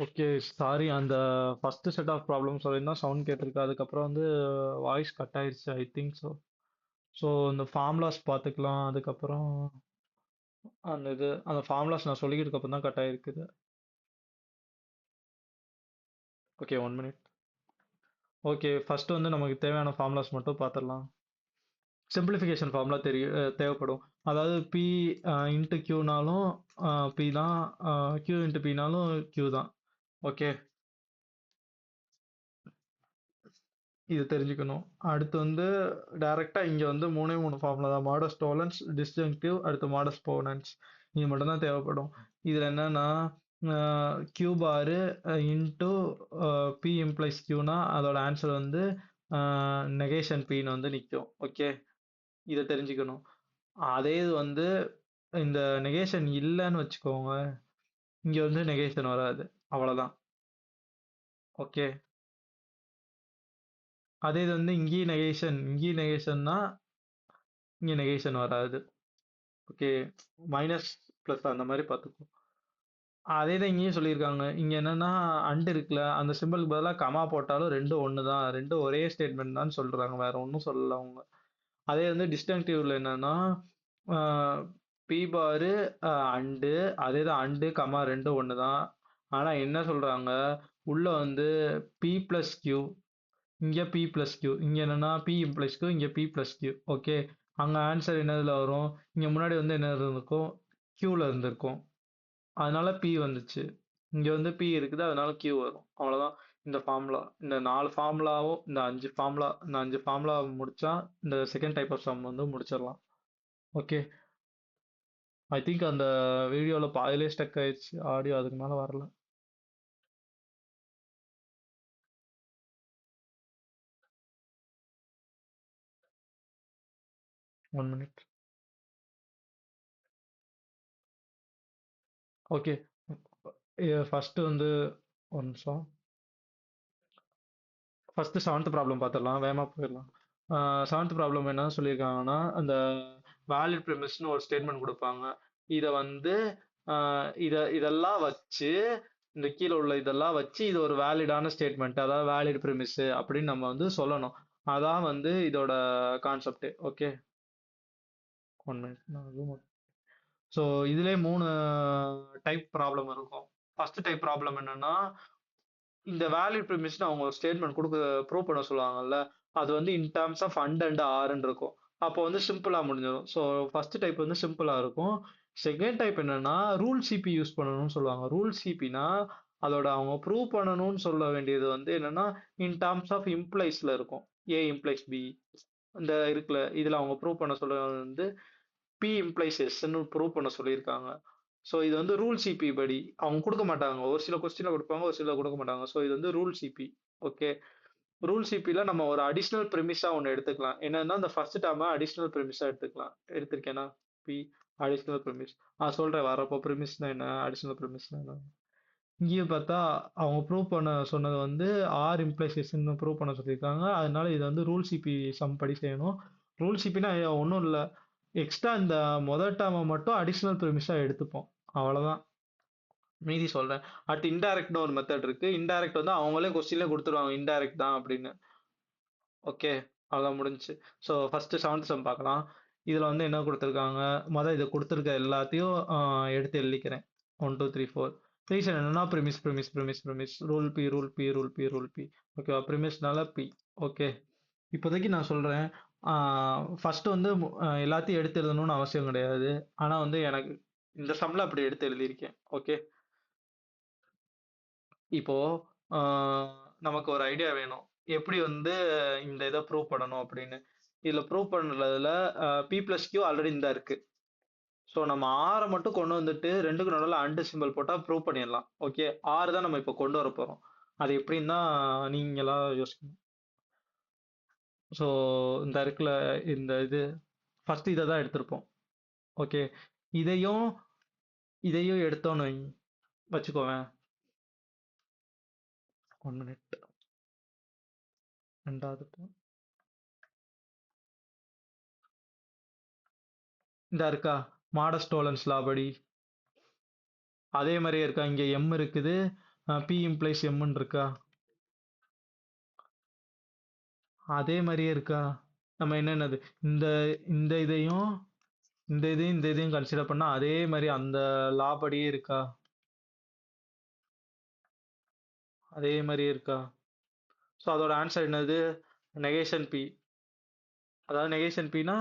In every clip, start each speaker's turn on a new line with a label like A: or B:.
A: Okay, sorry. அந்த first set of problems வரையும் தான் சவுண்ட் கேட்டிருக்கு. அதுக்கப்புறம் வந்து வாய்ஸ் கட் ஆயிருச்சு, ஐ திங்க் ஸோ. ஸோ இந்த ஃபார்முலாஸ் பார்த்துக்கலாம். அதுக்கப்புறம் அந்த ஃபார்முலாஸ் நான் சொல்லிக்கிறதுக்கு அப்புறம் தான் கட் ஆயிருக்குது. Okay, 1 minute. ஓகே, ஃபர்ஸ்ட் வந்து நமக்கு தேவையான ஃபார்முலாஸ் மட்டும் பார்த்துடலாம். சிம்பிளிஃபிகேஷன் ஃபார்முலா தேவைப்படும். அதாவது பி இன்ட்டு கியூனாலும் பி தான், கியூ இன்ட்டு பினாலும் கியூ தான். ஓகே, இது தெரிஞ்சுக்கணும். அடுத்து வந்து டைரக்டா இங்க வந்து மூணே மூணு ஃபார்முலா தான். மாடஸ் டோலன்ஸ், டிஸ்ஜங்டிவ், அடுத்து மாடஸ் போனன்ஸ். இது மட்டும் தான் தேவைப்படும். இதுல என்னன்னா கியூ பாரு இன்டூ பி இம்ப்ளைஸ் கியூனா அதோட ஆன்சர் வந்து நெகேஷன் பின்னு வந்து நிற்கும். ஓகே, இதை தெரிஞ்சுக்கணும். அதே இது வந்து இந்த நெகேஷன் இல்லைன்னு வச்சுக்கோங்க, இங்க வந்து நெகேஷன் வராது. அவ்வளவுதான். ஓகே, அதே இது வந்து இங்கேயும் நெகேஷன்னா இங்க நெகேஷன் வராது. ஓகே, மைனஸ் பிளஸ் அந்த மாதிரி பார்த்துக்கோ. அதே தான் இங்கேயும் சொல்லியிருக்காங்க. இங்க என்னன்னா அண்ட் இருக்குல்ல, அந்த சிம்பிளுக்கு பதிலாக கமா போட்டாலும் ரெண்டும் ஒன்று தான், ரெண்டும் ஒரே ஸ்டேட்மெண்ட் தான் சொல்றாங்க, வேற ஒன்றும் சொல்லல அவங்க. அதே வந்து டிஸ்டன்டிவ்ல என்னன்னா பி பாரு அண்டு, அதே தான் அண்டு கமா ரெண்டும் ஒன்று தான். ஆனா என்ன சொல்றாங்க, உள்ள வந்து பி பிளஸ் கியூ, இங்க பி பிளஸ் கியூ, இங்க என்னன்னா பி பிளஸ் கியூ, இங்க பி பிளஸ் கியூ. ஓகே, அங்க ஆன்சர் என்னதுல வரும், இங்க முன்னாடி வந்து என்ன இருந்திருக்கும், கியூல இருந்திருக்கும். அதனால பி வந்துச்சு. இங்க வந்து பி இருக்குது, அதனால கியூ வரும். அவ்வளவுதான். இந்த ஃபார்முலா, இந்த 4 ஃபார்முலாவும், இந்த அஞ்சு ஃபார்முலா முடிச்சா இந்த செகண்ட் டைப் ஆஃப் சம் வந்து முடிச்சிடலாம். ஓகே, ஐ திங்க் அந்த வீடியோல பாதியிலே ஸ்டக் ஆயிடுச்சு ஆடியோ, அதுக்கு மேல வரல. 1 மினிட். ஓகே, ஃபர்ஸ்ட் வந்து ஒரு நிமிஷம். ஃபர்ஸ்ட் செவன்த் ப்ராப்ளம் பார்த்துடலாம், வேகமா போயிடலாம். செவன்த் ப்ராப்ளம் என்ன சொல்லியிருக்காங்கன்னா, அந்த வேலிட் ப்ரிமிஸ்னு ஒரு ஸ்டேட்மெண்ட் கொடுப்பாங்க. இதை வந்து இதெல்லாம் வச்சு, இந்த கீழே உள்ள இதெல்லாம் வச்சு இது ஒரு வேலிடான ஸ்டேட்மெண்ட், அதாவது வேலிட் ப்ரிமிஸ் அப்படின்னு நம்ம வந்து சொல்லணும். அதான் வந்து இதோட கான்செப்ட். Okay, 1 minute. ஸோ இதுலேயே 3 டைப் ப்ராப்ளம் இருக்கும். ஃபர்ஸ்ட் டைப் ப்ராப்ளம் என்னன்னா, இந்த வேலிட் ப்ரிமிஸ்னு அவங்க ஒரு ஸ்டேட்மெண்ட் ப்ரூவ் பண்ண சொல்லுவாங்கல்ல, அது வந்து இன் டர்ம்ஸ் ஆஃப் அண்ட் ஆர்ன்னு இருக்கும். அப்போ வந்து சிம்பிளா முடிஞ்சிடும். ஸோ ஃபர்ஸ்ட் டைப் வந்து சிம்பிளா இருக்கும். செகண்ட் டைப் என்னன்னா ரூல் சிபி யூஸ் பண்ணணும்னு சொல்லுவாங்க. ரூல் சிபினா அதோட அவங்க ப்ரூவ் பண்ணணும்னு சொல்ல வேண்டியது வந்து என்னன்னா இன் டர்ம்ஸ் ஆஃப் இம்ப்ளைஸ்ல இருக்கும். ஏ இம்ப்ளைஸ் பி, இந்த இருக்குல்ல, இதுல அவங்க ப்ரூவ் பண்ண சொல்ல வந்து பி இம்ப்ளைஸ் எஸ்ன்னு ப்ரூவ் பண்ண சொல்லியிருக்காங்க. ஸோ இது வந்து ரூல் சிபி படி அவங்க கொடுக்க மாட்டாங்க. ஒரு சில கொஸ்டின்ல கொடுப்பாங்க, ஒரு சில கொடுக்க மாட்டாங்க. ஸோ இது வந்து ரூல் சிபி. ஓகே, ரூல் சிபில நம்ம ஒரு அடிஷ்னல் ப்ரிமிஸா ஒன்று எடுத்துக்கலாம். என்னன்னா இந்த ஃபர்ஸ்ட் டேர்மை அடிஷ்னல் ப்ரிமிஸா எடுத்துக்கலாம். எடுத்திருக்கேன்னா பி அடிஷ்னல் ப்ரிமிஸ். சொல்றேன் வரப்போ. ப்ரிமிஸ்னா என்ன, அடிஷ்னல் ப்ரிமிஸ்னா என்ன. இங்கேயும் பார்த்தா அவங்க ப்ரூவ் பண்ண சொன்னது வந்து ஆர் இம்ப்ளைசேஷன் ப்ரூவ் பண்ண சொல்லியிருக்காங்க. அதனால இது வந்து ரூல் சிபி சம் படி செய்யணும். ரூல் சிபினா ஒன்றும் இல்லை, எக்ஸ்ட்ரா இந்த முதல் டேர்மை மட்டும் அடிஷ்னல் ப்ரிமிஸா எடுத்துப்போம். அவ்வளவுதான். மீதி சொல்றேன். அடுத்து இன்டைரக்ட்னு ஒரு மெத்தட் இருக்கு. இன்டைரக்ட் வந்து அவங்களே கொஸ்டின்ல கொடுத்துருவாங்க இன்டைரக்ட் தான் அப்படின்னு. ஓகே, அவ்வளோதான் முடிஞ்சுச்சு. ஸோ ஃபர்ஸ்ட் செவன்த் சம் பார்க்கலாம். இதுல வந்து என்ன கொடுத்துருக்காங்க, இதை கொடுத்துருக்க எல்லாத்தையும் எடுத்து எழுதிக்கிறேன். 1 2 3 4. ரீசன் என்னன்னா premise premise premise premise, rule P rule P rule P rule P. ஓகேவா, ப்ரிமிஸ்னால பி. ஓகே, இப்போதைக்கு நான் சொல்றேன். ஃபர்ஸ்ட் வந்து எல்லாத்தையும் எடுத்து எழுதணும்னு அவசியம் கிடையாது. ஆனா வந்து எனக்கு இந்த சம்ல அப்படி எடுத்து எழுதியிருக்கேன். ஓகே, இப்போ நமக்கு ஒரு ஐடியா வேணும், எப்படி வந்து இந்த இதை ப்ரூவ் பண்ணணும் அப்படின்னு. இதுல ப்ரூவ் பண்ணுறதுல பி பிளஸ் கியூ ஆல்ரெடி இந்த இருக்கு. ஸோ நம்ம ஆரை மட்டும் கொண்டு வந்துட்டு ரெண்டுக்கு நடுவில் அண்டு சிம்பிள் போட்டால் ப்ரூவ் பண்ணிடலாம். ஓகே, ஆறு தான் நம்ம இப்போ கொண்டு வர போகிறோம். அது எப்படின்னு தான் நீங்களா யோசிக்கணும். ஸோ இந்த இருக்குல்ல, இந்த இது ஃபர்ஸ்ட் இதை தான் எடுத்திருப்போம். ஓகே, இதையும் இதையும் எடுத்தோன்னு வச்சுக்கோவேன். 1 மினிட். ரெண்டாவது இந்த இருக்கா, மாடஸ் டோலன்ஸ் லா படி அதே மாதிரியே இருக்கா. இங்க எம் இருக்குது, பி இம்ப்ளைஸ் எம்ன்னு இருக்கா? அதே மாதிரியே இருக்கா? நம்ம என்னென்னது இந்த இந்த இதையும் இந்த இதையும் கன்சிடர் பண்ணா அதே மாதிரி அந்த லா படியே இருக்கா? அதே மாதிரியே இருக்கா? ஸோ அதோட ஆன்சர் என்னது? Negation B. அதாவது நெகேஷன் பினா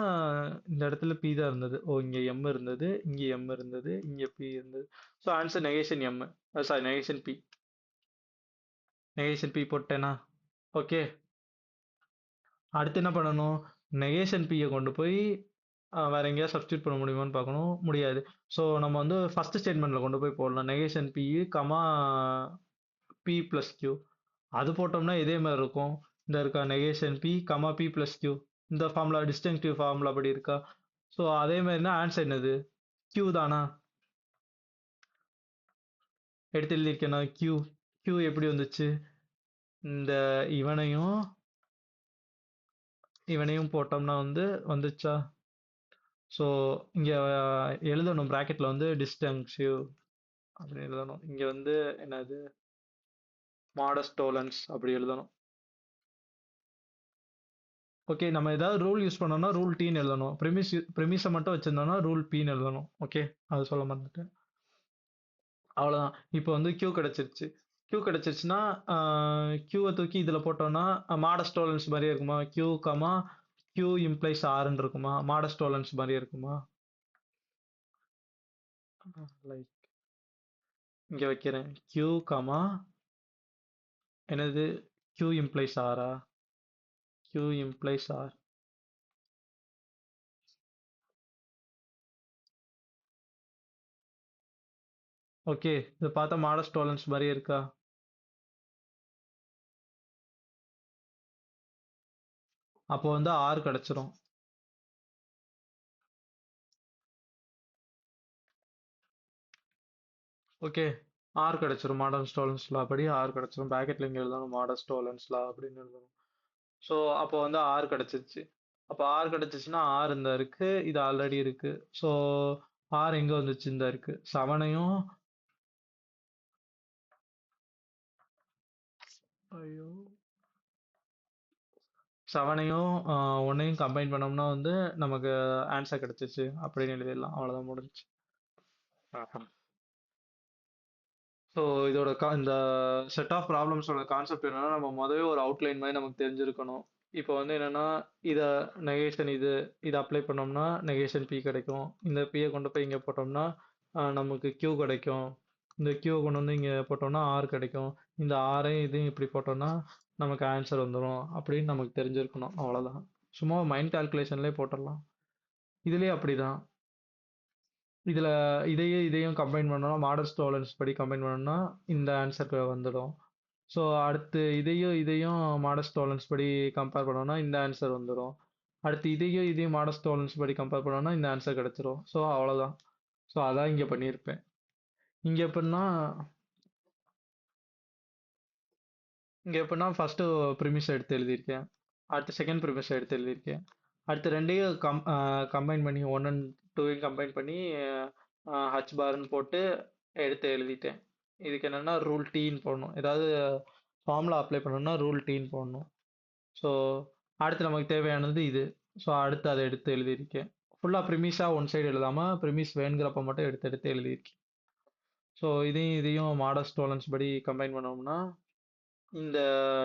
A: இந்த இடத்துல பி தான் இருந்தது. ஓ, இங்க எம் இருந்தது, இங்க எம் இருந்தது, இங்க பி இருந்தது. So answer negation M. Sorry, negation P. Negation P போட்டேனா? ஓகே. அடுத்து என்ன பண்ணணும்? நெகேஷன் பியை கொண்டு போய் வேற எங்கேயாவது சப்ஸ்டியூட் பண்ண முடியுமான்னு பார்க்கணும். முடியாது. ஸோ நம்ம வந்து ஃபர்ஸ்ட் ஸ்டேட்மெண்ட்ல கொண்டு போய் போடலாம். Negation P comma P plus Q. அது போட்டோம்னா இதே மாதிரி இருக்கும். இந்த இருக்கா negation P comma P plus Q. இந்த ஃபார்முலா டிஸ்டிங்டிவ் ஃபார்முலா படி இருக்கா? ஸோ அதே மாதிரினா ஆன்சர் என்னது? கியூ தானா? எடுத்து எழுதியிருக்கேனா கியூ? கியூ எப்படி வந்துச்சு? இந்த இவனையும் இவனையும் போட்டோம்னா வந்து வந்துச்சா? ஸோ இங்க எழுதணும் பிராக்கெட்ல வந்து டிஸ்டன்சிவ் அப்படின்னு எழுதணும். இங்க வந்து என்னது? மாடஸ்ட் டோலன்ஸ் அப்படி எழுதணும். ஓகே, நம்ம ஏதாவது ரூல் யூஸ் பண்ணோம்னா ரூல் டீன்னு எழுதணும். ப்ரிமிஸை மட்டும் வச்சிருந்தோம்னா ரூல் பின்னு எழுதணும். ஓகே, அது சொல்ல மறந்துட்டேன். அவ்வளோதான். இப்போ வந்து கியூ கிடைச்சிருச்சு. கியூ கிடைச்சிருச்சுன்னா கியூவை தூக்கி இதில் போட்டோம்னா மாடஸ்ட் டோலன்ஸ் மாதிரியே இருக்குமா? கியூ கமா கியூ இம்ப்ளைஸ் ஆர்ன்னு இருக்குமா? மாடஸ்ட் டோலன்ஸ் மாதிரியே இருக்குமா? லைக் இங்கே வைக்கிறேன். கியூ கமா என்னது? கியூ இம்ப்ளைஸ் ஆரா? Q implies R. ஓகே, இது பார்த்தா மாடஸ்ட் டோலன்ஸ் மாதிரியே இருக்கா? அப்போ வந்து ஆர் கிடைச்சிரும். ஓகே, ஆர் கிடைச்சிரும். மாடர்ன் ஸ்டோலன்ஸ் லா படி ஆர் கிடைச்சிரும். ப்ராக்கெட்ல இங்கே எழுதணும் மாடர்ன் ஸ்டோலன்ஸ் லா அப்படின்னு எழுதணும். ஸோ அப்போ வந்து ஆர் கிடைச்சிருச்சு. அப்போ ஆர் கிடைச்சிச்சுன்னா ஆர் இந்த இருக்கு, இது ஆல்ரெடி இருக்கு. ஸோ ஆர் எங்க வந்துச்சு? இந்த இருக்கு. செவனையும் ஐயோ, செவனையும் ஒன்னையும் கம்பைன் பண்ணோம்னா வந்து நமக்கு ஆன்சர் கிடைச்சிச்சு அப்படின்னு எழுதிடலாம். அவ்வளோதான், முடிஞ்சுச்சு. ஸோ இதோட இந்த செட் ஆஃப் ப்ராப்ளம்ஸோட கான்செப்ட் என்னன்னா, நம்ம முதவே ஒரு அவுட்லைன் மாதிரி நமக்கு தெரிஞ்சிருக்கணும். இப்போ வந்து என்னன்னா, இதை நெகேஷன் இதை அப்ளை பண்ணோம்னா நெகேஷன் பி கிடைக்கும். இந்த பியை கொண்டு போய் இங்கே போட்டோம்னா நமக்கு கியூ கிடைக்கும். இந்த கியூவை கொண்டு வந்து இங்கே போட்டோம்னா ஆர் கிடைக்கும். இந்த ஆரையும் இதையும் இப்படி போட்டோம்னா நமக்கு ஆன்சர் வந்துடும் அப்படின்னு நமக்கு தெரிஞ்சிருக்கணும். அவ்வளோதான். சும்மா மைண்ட் கால்குலேஷன்லேயே போட்டுடலாம். இதுலேயே அப்படிதான். இதில் இதையும் கம்பைன் பண்ணோம்னா மாடல் ஸ்டோலன்ஸ் படி கம்பைன் பண்ணோம்னா இந்த ஆன்சருக்கு வந்துடும். ஸோ அடுத்து இதையும் மாடல் ஸ்டோலன்ஸ் படி கம்பேர் பண்ணோம்னா இந்த ஆன்சர் வந்துடும். அடுத்து இதையும் மாடல் ஸ்டோலன்ஸ் படி கம்பேர் பண்ணோம்னா இந்த ஆன்சர் கிடைச்சிரும். ஸோ அவ்வளோதான். ஸோ அதான் இங்கே பண்ணியிருப்பேன். இங்கே எப்படின்னா ஃபர்ஸ்ட் ப்ரிமிஸ் எடுத்து எழுதியிருக்கேன். அடுத்து செகண்ட் ப்ரிமிஸ் எடுத்து எழுதியிருக்கேன். அடுத்து ரெண்டையும் கம்பைன் பண்ணி ஒன் அண்ட் டூவையும் கம்பைன் பண்ணி ஹச் பார்ன்னு போட்டு எடுத்து எழுதிட்டேன். இதுக்கு என்னன்னா ரூல் டீன்னு போடணும். ஏதாவது ஃபார்முலா அப்ளை பண்ணணும்னா ரூல் டீன்னு போடணும். ஸோ அடுத்து நமக்கு தேவையானது இது. ஸோ அடுத்து அதை எடுத்து எழுதியிருக்கேன். ஃபுல்லாக ப்ரிமிஸாக ஒன் சைடு எழுதாமல் ப்ரிமிஸ் வேணுங்கிறப்ப மட்டும் எடுத்து எடுத்து எழுதியிருக்கேன். ஸோ இதையும் மாடல் டோலன்ஸ் படி கம்பைன் பண்ணோம்னா இந்த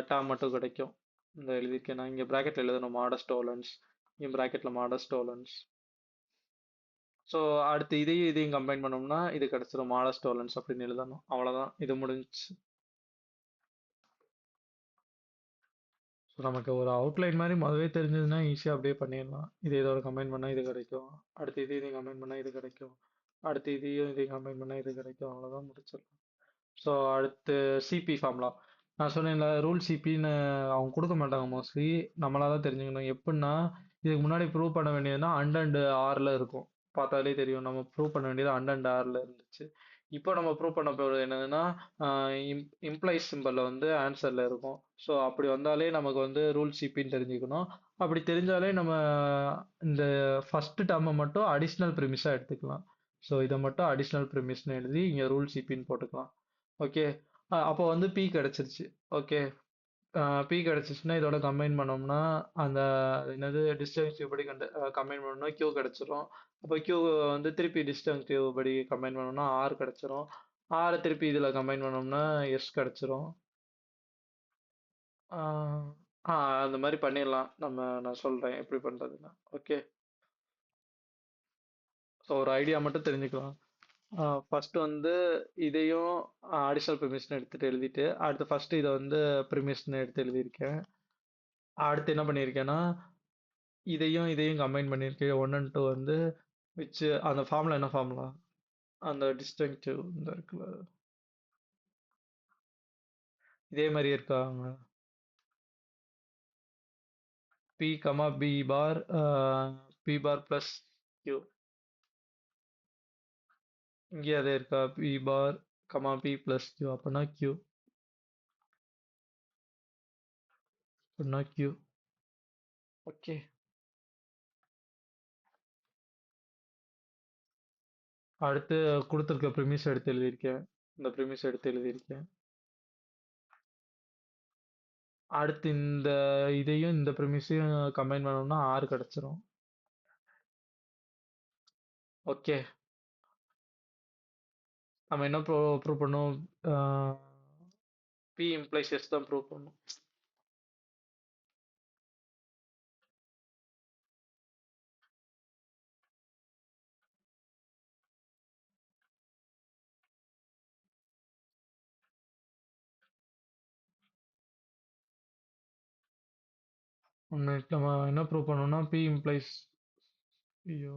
A: டேர்ம் மட்டும் கிடைக்கும். இந்த எழுதியிருக்கேன் நான். இங்கே ப்ராக்கெட்டில் எழுதணும் மாடல் டோலன்ஸ். இங்கே ப்ராக்கெட்டில் மாடல் டோலன்ஸ். ஸோ அடுத்து இதையும் கம்பைன் பண்ணோம்னா இது கிடைச்சிரும் மாடல் டோலன்ஸ் அப்படின்னு எழுதணும். அவ்வளோதான், இது முடிஞ்சுச்சு. ஸோ நமக்கு ஒரு அவுட்லைன் மாதிரி முதவே தெரிஞ்சதுன்னா ஈஸியாக அப்படியே பண்ணிடலாம். இதோட கம்பைன் பண்ணால் இது கிடைக்கும். அடுத்து இதையும் கம்பைன் பண்ணால் இது கிடைக்கும். அடுத்து இதையும் கம்பைன் பண்ணால் இது கிடைக்கும். அவ்வளோதான், முடிச்சிடலாம். ஸோ அடுத்து சிபி ஃபார்முலா. நான் சொன்னேன்ல ரூல் சிபின்னு அவங்க கொடுக்க மாட்டாங்க மோஸ்ட்லி. நம்மளால தான் தெரிஞ்சுக்கணும். எப்படின்னா இதுக்கு முன்னாடி ப்ரூவ் பண்ண வேண்டியதுன்னா அண்ட் ஆரில் இருக்கும். பார்த்தாலே தெரியும். நம்ம ப்ரூவ் பண்ண வேண்டியது அண்ட் ஆரில் இருந்துச்சு. இப்போ நம்ம ப்ரூவ் பண்ண போகிறது என்னதுன்னா இம்ப்ளைஸ் சிம்பலில் வந்து ஆன்சரில் இருக்கும். ஸோ அப்படி வந்தாலே நமக்கு வந்து ரூல் சிபின்னு தெரிஞ்சுக்கணும். அப்படி தெரிஞ்சாலே நம்ம இந்த ஃபர்ஸ்ட் டேர்மை மட்டும் அடிஷ்னல் ப்ரிமிஸாக எடுத்துக்கலாம். ஸோ இதை மட்டும் அடிஷ்னல் ப்ரிமிஸ்னு எழுதி இங்கே ரூல் சிபின்னு போட்டுக்கலாம். ஓகே. அப்போ வந்து பி கிடைச்சிருச்சு. ஓகே. பி கிடைச்சிச்சுன்னா இதோட கம்பைன் பண்ணோம்னா அந்த என்னது டிஸ்ஜங்க்டிவ் படி கம்பைன் பண்ணோம்னா கியூ கிடைச்சிரும். அப்போ கியூ வந்து திருப்பி டிஸ்ஜங்க்டிவ் படி கம்பைன் பண்ணோம்னா ஆர் கிடைச்சிரும். ஆர் திருப்பி இதில் கம்பைன் பண்ணோம்னா எஸ் கிடைச்சிரும். ஆஹ் அந்த மாதிரி பண்ணிடலாம் நம்ம. நான் சொல்கிறேன் எப்படி பண்ணுறதுன்னா. ஓகே. ஸோ ஒரு ஐடியா மட்டும் தெரிஞ்சுக்கலாம். ஃபர்ஸ்ட் வந்து இதையும் அடிஷனல் ப்ரிமிஷன் எடுத்துட்டு எழுதிட்டு அடுத்து ஃபர்ஸ்ட் இதை வந்து ப்ரிமிஷன் எடுத்து எழுதியிருக்கேன். அடுத்து என்ன பண்ணியிருக்கேன்னா இதையும் இதையும் கம்பைன் பண்ணியிருக்கேன். ஒன் அண்ட் டூ வந்து விச் அந்த ஃபார்முலா என்ன ஃபார்முலா? அந்த டிஸ்டிங்டிவ் இந்த இருக்குல்ல, இதே மாதிரி இருக்காங்க. B comma B bar B bar plus Q. இங்கே அதே இருக்கா? B bar comma P plus Q அப்படின்னா கியூ அப்படின்னா கியூ. ஓகே. அடுத்து கொடுத்துருக்க ப்ரிமிஸ் எடுத்து எழுதியிருக்கேன். இந்த ப்ரிமிஸ் எடுத்து எழுதியிருக்கேன். அடுத்து இந்த இதையும் இந்த ப்ரிமிஸையும் கம்பைன் பண்ணோம்னா ஆறு கிடச்சிரும். ஓகே. நம்ம என்ன ப்ரூவ் பண்ணோம்? பி இம்ப்ளைஸ் எஸ் தான் ப்ரூவ் பண்ணோம். நம்ம என்ன ப்ரூவ் பண்ணோம்னா பி இம்ப்ளைஸ். ஐயோ,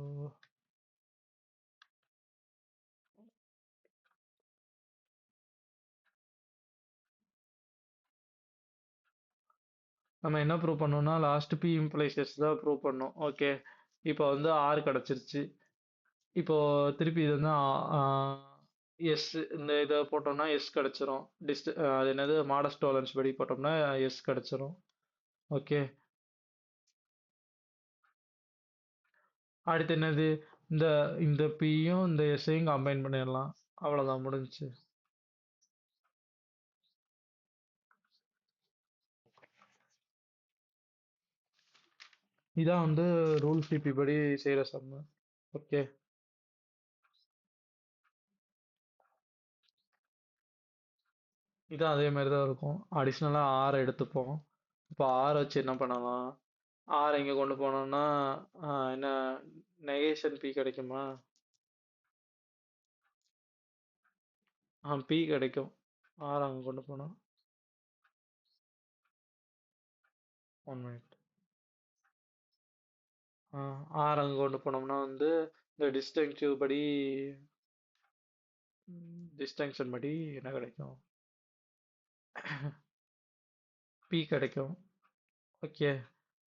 A: நம்ம என்ன ப்ரூவ் பண்ணோம்னா லாஸ்ட் பி இம்ப்ளைஸ் எஸ் தான் ப்ரூவ் பண்ணோம். ஓகே. இப்போ வந்து ஆறு கிடச்சிருச்சு. இப்போ திருப்பி இது வந்து எஸ் இந்த இதை போட்டோம்னா எஸ் கிடச்சிரும். அது என்னது மாடஸ் டாலரன்ஸ் படி போட்டோம்னா எஸ் கிடச்சிரும். ஓகே. அடுத்து என்னது? இந்த இந்த பியும் இந்த எஸ்ஸையும் கம்பைன் பண்ணிடலாம். அவ்வளோதான், முடிஞ்சுச்சு. இதான் வந்து ரூல் சிபி படி செய்கிற சம்மு. ஓகே. இதான் அதே மாதிரி தான் இருக்கும். அடிஷ்னலாக ஆறு எடுத்துப்போம். இப்போ ஆறு வச்சு என்ன பண்ணலாம்? ஆறு இங்கே கொண்டு போனோம்னா என்ன நெகேஷன் பி கிடைக்குமா? பி கிடைக்கும். ஆறு அங்கே கொண்டு போனோம். One minute. ஆறு அங்கே கொண்டு போனோம்னா வந்து இந்த டிஸ்டன்டிவ் படி டிஸ்டங்ஷன் படி என்ன கிடைக்கும்? பி கிடைக்கும். ஓகே.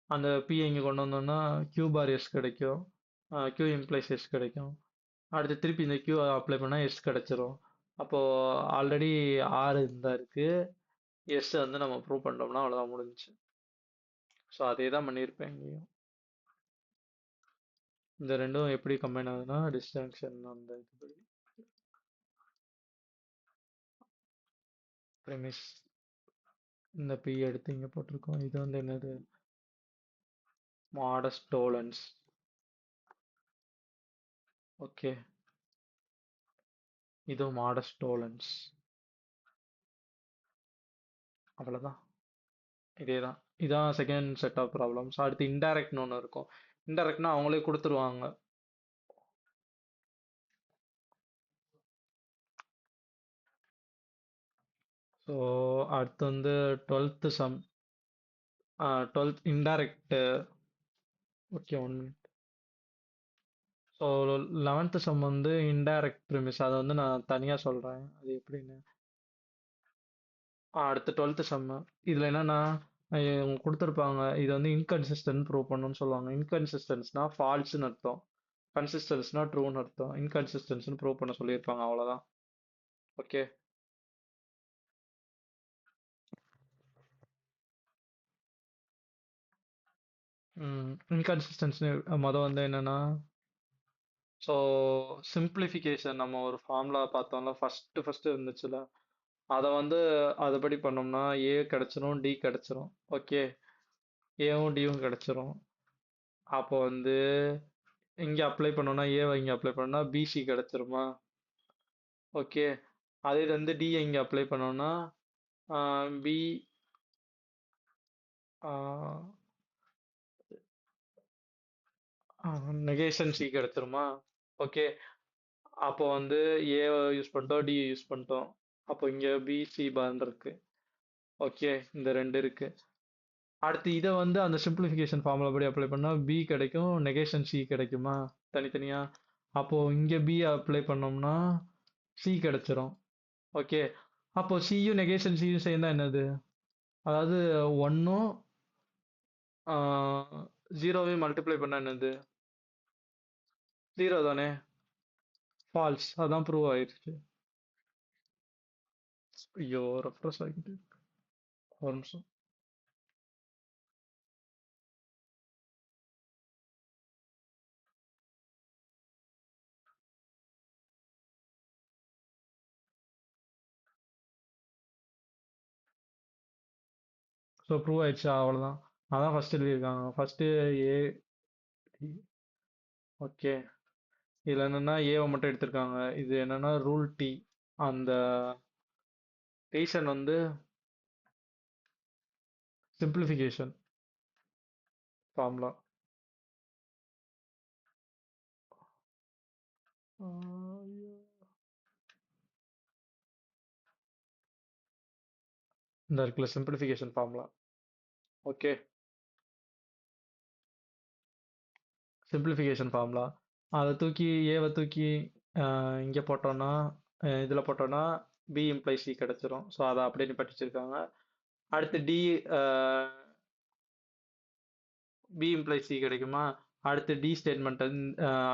A: அந்த பி இங்கே கொண்டு வந்தோம்னா கியூ பார் எஸ் கிடைக்கும். கியூ இம்ப்ளைஸ் எஸ் கிடைக்கும். அடுத்து திருப்பி இந்த கியூ அப்ளை பண்ணால் எஸ் கிடைச்சிரும். அப்போது ஆல்ரெடி ஆறு இருந்தால் இருக்குது. எஸ் வந்து நம்ம ப்ரூவ் பண்ணிட்டோம்னா அவ்வளோதான், முடிஞ்சுச்சு. ஸோ அதே தான் பண்ணியிருப்பேன் இங்கேயும். இந்த ரெண்டும் எப்படி கம்பைன் ஆகுதுன்னா டிஸ்டங்ஷன் அந்த இதுபடி ப்ரிமிஸ் இந்த பி எடுத்து இங்கே போட்டிருக்கோம். இது வந்து என்னது? மாடஸ் டோலன்ஸ். ஓகே. இது மாடஸ் டோலன்ஸ். அவ்வளோதான். இதே தான். இதான் செகண்ட் செட் ஆஃப் ப்ராப்ளம்ஸ். அடுத்து இன்டைரக்ட்னு ஒன்று இருக்கும். இன்டைரக்ட்னா அவங்களே கொடுத்துருவாங்க. ஸோ அடுத்து வந்து twelfth some. Twelfth indirect. Okay, one minute. So eleventh some வந்து இன்டைரக்ட் ப்ரிமிஸ். அதை வந்து நான் தனியாக சொல்கிறேன் அது எப்படின்னு. அடுத்து டுவெல்த்து சம்மு. இதில் என்னென்னா அவங்க கொடுத்துருப்பாங்க. இது வந்து இன்கன்சிஸ்டன்ட் ப்ரூவ் பண்ணணும்னு சொல்லுவாங்க. இன்கன்சிஸ்டன்ஸ்னா ஃபால்ஸ்னு அர்த்தம். கன்சிஸ்டன்ஸ்னா ட்ரூன்னு அர்த்தம். இன்கன்சிஸ்டன்ஸ்னு ப்ரூவ் பண்ண சொல்லியிருப்பாங்க, அவ்வளோதான். ஓகே. இன்கன்சிஸ்டன்ஸ்னு மொதல் வந்து என்னென்னா, ஸோ சிம்பிளிஃபிகேஷன் நம்ம ஒரு ஃபார்முலா பார்த்தோம்ல, ஃபஸ்ட்டு ஃபஸ்ட்டு இருந்துச்சுல, அதை வந்து அதுபடி பண்ணோம்னா ஏ கிடைச்சிரும், டி கிடைச்சிரும். ஓகே, ஏவும் டியும் கிடைச்சிரும். அப்போ வந்து இங்க அப்ளை பண்ணோம்னா ஏவை இங்க அப்ளை பண்ணோம்னா பிசி கிடைச்சிருமா? ஓகே, அதே இது வந்து டி இங்க அப்ளை பண்ணோம்னா பி நெகேஷன் சி கிடைச்சிருமா? ஓகே, அப்போ வந்து ஏவை யூஸ் பண்ணிட்டோம், டி யூஸ் பண்ணிட்டோம். அப்போ இங்க பிசி பார் இருக்கு. ஓகே, இந்த ரெண்டு இருக்கு. அடுத்து இதை வந்து அந்த சிம்பிளிஃபிகேஷன் ஃபார்முலா படி அப்ளை பண்ணா பி கிடைக்கும், நெகேஷன் சி கிடைக்குமா தனித்தனியா? அப்போ இங்க பி அப்ளை பண்ணோம்னா சி கிடைச்சிரும். ஓகே, அப்போ சியும் நெகேஷன் சியும் சேர்ந்தா என்னது? அதாவது ஒன்னும் ஜீரோவையும் மல்டிப்ளை பண்ணா என்னது? ஜீரோ தானே? ஃபால்ஸ். அதான் ப்ரூவ் ஆயிடுச்சு. ஐயோ, ரெஃப்ரெஷ் ஆகிட்டு ஒரு நிமிஷம். ஸோ ப்ரூவ் ஆயிடுச்சா? அவ்வளோதான். அதான் ஃபர்ஸ்ட் எழுதியிருக்காங்க. ஃபர்ஸ்ட் ஏ. ஓகே, இதுல என்னன்னா ஏவை மட்டும் எடுத்திருக்காங்க. இது என்னன்னா ரூல் டி. அந்த ரீசன் வந்து சிம்பிளிஃபிகேஷன் ஃபார்முலா. இந்த இருக்குல்ல simplification formula. Okay, simplification formula. அதை தூக்கி ஏவை தூக்கி இங்கே போட்டோம்னா இதில் போட்டோம்னா பி இம்ப்ளை சி கிடச்சிரும். ஸோ அதை அப்படியே படிச்சிருக்காங்க. அடுத்து டி பி இம்ப்ளை சி கிடைக்குமா? அடுத்து டி ஸ்டேட்மெண்ட்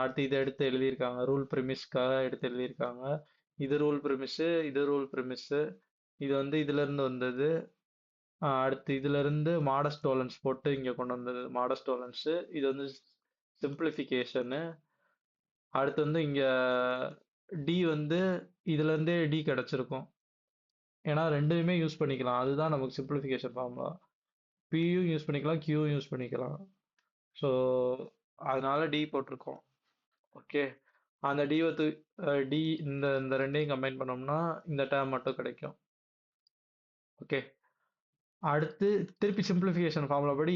A: அடுத்து இதை எடுத்து எழுதியிருக்காங்க. ரூல் ப்ரிமிஸ்க்காக எடுத்து எழுதியிருக்காங்க. இது ரூல் ப்ரிமிஸு, இது ரூல் ப்ரிமிஸு. இது வந்து இதுல இருந்து வந்தது. அடுத்து இதுல இருந்து மாடஸ்ட் டோலன்ஸ் போட்டு இங்க கொண்டு வந்தது மாடஸ்ட் டோலன்ஸ். இது வந்து சிம்பிளிஃபிகேஷனு. அடுத்து வந்து இங்க டி வந்து இதுல இருந்தே டி கிடைச்சிருக்கும். ஏன்னா ரெண்டுமே யூஸ் பண்ணிக்கலாம். அதுதான் நமக்கு சிம்பிளிஃபிகேஷன் ஃபார்முலா. பியும் யூஸ் பண்ணிக்கலாம், கியூவும் யூஸ் பண்ணிக்கலாம். ஸோ அதனால டி போட்டிருக்கோம். ஓகே, அந்த டி வந்து டி இந்த இந்த ரெண்டையும் கம்பைன் பண்ணோம்னா இந்த டேர்ம் மட்டும் கிடைக்கும். ஓகே, அடுத்து திருப்பி சிம்பிளிஃபிகேஷன் ஃபார்முலா படி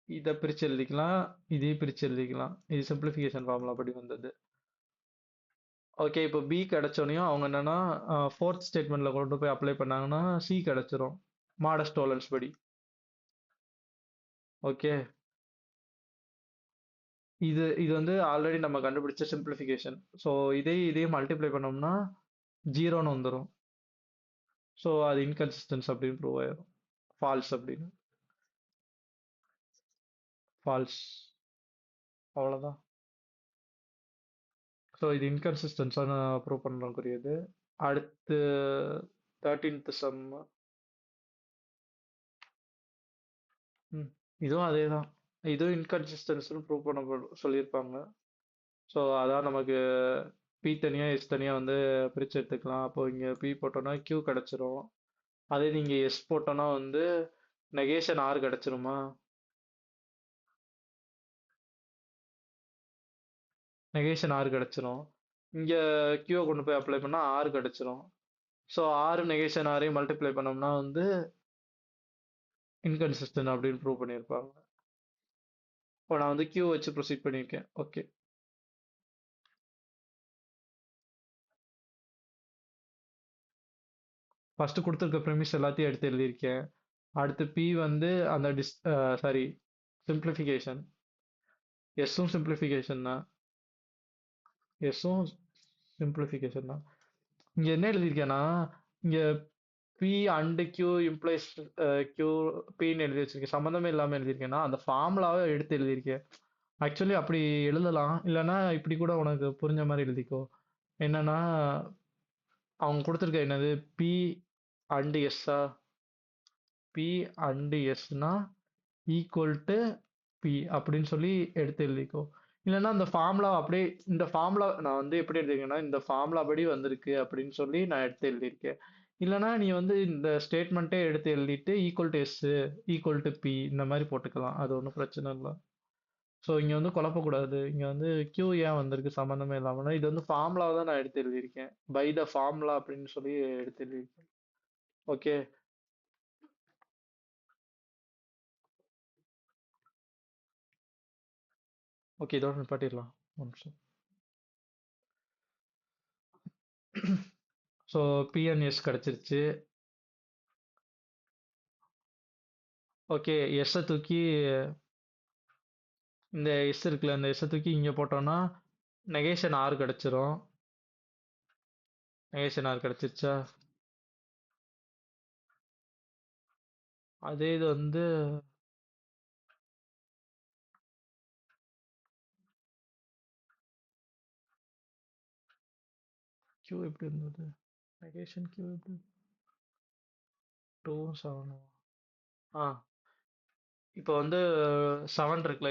A: இதை பிரித்து எழுதிக்கலாம், இதையும் பிரித்து எழுதிக்கலாம். இது சிம்பிளிஃபிகேஷன் ஃபார்முலா படி வந்தது. ஓகே, இப்போ பி கிடைச்சோனையும் அவங்க என்னன்னா ஃபோர்த் ஸ்டேட்மெண்ட்ல கொண்டு போய் அப்ளை பண்ணாங்கன்னா சி கிடைச்சிரும் மாடஸ்ட் டோலன்ஸ் படி. ஓகே, இது இது வந்து ஆல்ரெடி நம்ம கண்டுபிடிச்ச சிம்பிளிஃபிகேஷன். ஸோ இதையும் மல்டிப்ளை பண்ணோம்னா ஜீரோன்னு வந்துடும். ஸோ அது இன்கன்சிஸ்டன்ஸ் அப்படின்னு ப்ரூவ் ஆயிடும். ஃபால்ஸ் அப்படின்னு. ஃபால்ஸ். அவ்வளோதான். ஸோ இது இன்கன்சிஸ்டன்ஸான ப்ரூவ் பண்ணுறக்குரியது. அடுத்து 13th சம். இதுவும் அதே தான். இதுவும் இன்கன்சிஸ்டன்ஸ்னு ப்ரூவ் பண்ண சொல்லியிருப்பாங்க. ஸோ அதான் நமக்கு பி தனியாக எஸ் தனியாக வந்து பிரித்து எடுத்துக்கலாம். அப்போ இங்கே பி போட்டோன்னா கியூ கிடச்சிரும். அதே நீங்கள் எஸ் போட்டோன்னா வந்து நெகேஷன் ஆர் கிடச்சிருமா? நெகேஷன் ஆர் கிடச்சிரும். இங்கே கியூவை கொண்டு போய் அப்ளை பண்ணால் ஆர் கிடச்சிரும். ஸோ ஆறு நெகேஷன் ஆரையும் மல்டிப்ளை பண்ணோம்னா வந்து இன்கன்சிஸ்டன்ட் அப்படின்னு ப்ரூவ் பண்ணியிருப்பாங்க. இப்போ நான் வந்து கியூ வச்சு ப்ரொசீட் பண்ணியிருக்கேன். ஓகே, ஃபர்ஸ்ட் கொடுத்துருக்க ப்ரெமிஸ் எல்லாத்தையும் எடுத்து எழுதியிருக்கேன். அடுத்து பி வந்து அந்த சாரி சிம்பிளிஃபிகேஷன். எஸ்ஸும் சிம்பிளிஃபிகேஷன் தான். எஸ்ஸும் சிம்பிளிஃபிகேஷன் தான். இங்கே என்ன எழுதியிருக்கேன்னா இங்கே P and Q implies Q பின்னு எழுதி வச்சிருக்கேன். சம்மந்தமே இல்லாமல் எழுதியிருக்கேன்னா அந்த ஃபார்முலாவை எடுத்து எழுதியிருக்கேன். ஆக்சுவலி அப்படி எழுதலாம், இல்லைன்னா இப்படி கூட உனக்கு புரிஞ்ச மாதிரி எழுதிக்கோ. என்னன்னா அவங்க கொடுத்துருக்க என்னது பி அண்டு எஸ்ஸா? பி அண்டு எஸ்னா ஈக்குவல் டு பி அப்படின்னு சொல்லி எடுத்து எழுதிக்கோ. இல்லைன்னா அந்த ஃபார்முலா அப்படியே இந்த ஃபார்முலா நான் வந்து எப்படி எழுதிருக்கேன்னா இந்த ஃபார்முலா படி வந்திருக்கு அப்படின்னு சொல்லி நான் எடுத்து எழுதியிருக்கேன். இல்லைன்னா நீ வந்து இந்த ஸ்டேட்மெண்ட்டே எடுத்து எழுதிட்டு equal to S equal to P இந்த மாதிரி போட்டுக்கலாம். அது ஒன்றும் பிரச்சனை இல்லை. ஸோ இங்க வந்து குழப்பக்கூடாது. இங்க வந்து கியூ ஏன் வந்திருக்கு சம்மந்தமே இல்லாமல், இது வந்து ஃபார்முலாவை தான் நான் எடுத்து எழுதியிருக்கேன். பை த ஃபார்முலா அப்படின்னு சொல்லி எடுத்து எழுதியிருக்கேன். ஓகே. ஓகே, இதோட நிப்பாட்டிடலாம். ஒரு நிமிஷம். ஸோ பிஎன்எஸ் கிடைச்சிருச்சு. ஓகே, எஸ்ஸை தூக்கி இந்த எஸ் இருக்குல்ல, இந்த எஸ்ஸை தூக்கி இங்கே போட்டோம்னா நெகேஷன் ஆர் கிடைச்சிரும். நெகேஷன் ஆர் கிடைச்சிருச்சா? அதே இது வந்து கியூ எப்படி இருந்தது? நெகேஷன் கியூ எப்படி? 2 7. ஆ, இப்போ வந்து 7 இருக்குல்ல,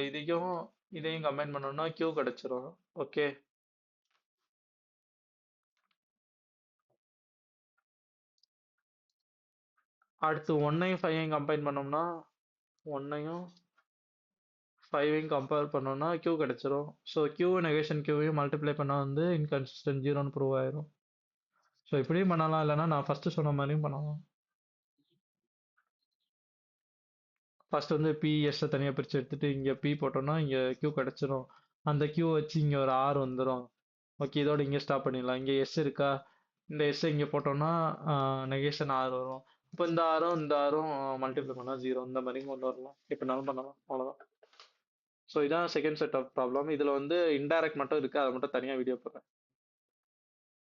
A: இதையும் கம்பைன் பண்ணோம்னா கியூ கிடைச்சிரும். ஓகே. அடுத்து 1ஐயும் 5ஐயும் கம்பைன் பண்ணோம்னா 1ஐயும் 5ஐயும் கம்பேர் பண்ணோம்னா கியூ கிடைச்சிரும். ஸோ கியூ நெகேஷன் கியூவையும் மல்டிப்ளை பண்ணால் வந்து இன்கன்சிஸ்டன்ட் ஜீரோன்னு ப்ரூவ் ஆயிரும். ஸோ இப்படியும் பண்ணலாம், இல்லைன்னா நான் ஃபர்ஸ்ட் சொன்ன மாதிரியும் பண்ணலாம். ஃபர்ஸ்ட் வந்து பிஎஸ்ஸை தனியாக பிரித்து எடுத்துட்டு இங்கே பி போட்டோம்னா இங்கே கியூ கிடச்சிரும். அந்த கியூ வச்சு இங்கே ஒரு ஆர் வந்துடும். ஓகே, இதோட இங்கே ஸ்டாப் பண்ணிடலாம். இங்கே எஸ் இருக்கா, இந்த எஸ் இங்கே போட்டோம்னா நெகேஷன் ஆர் வரும். இப்போ இந்த ஆரும் மல்டிப்ளை பண்ணால் ஜீரோ, இந்த மாதிரி கொண்டு வரலாம். எப்படினாலும் பண்ணலாம், அவ்வளோதான். ஸோ இதான் செகண்ட் செட் ஆஃப் ப்ராப்ளம். இதில் வந்து இன்டைரக்ட் மட்டும் இருக்குது, அதை மட்டும் தனியாக வீடியோ போடுறேன்.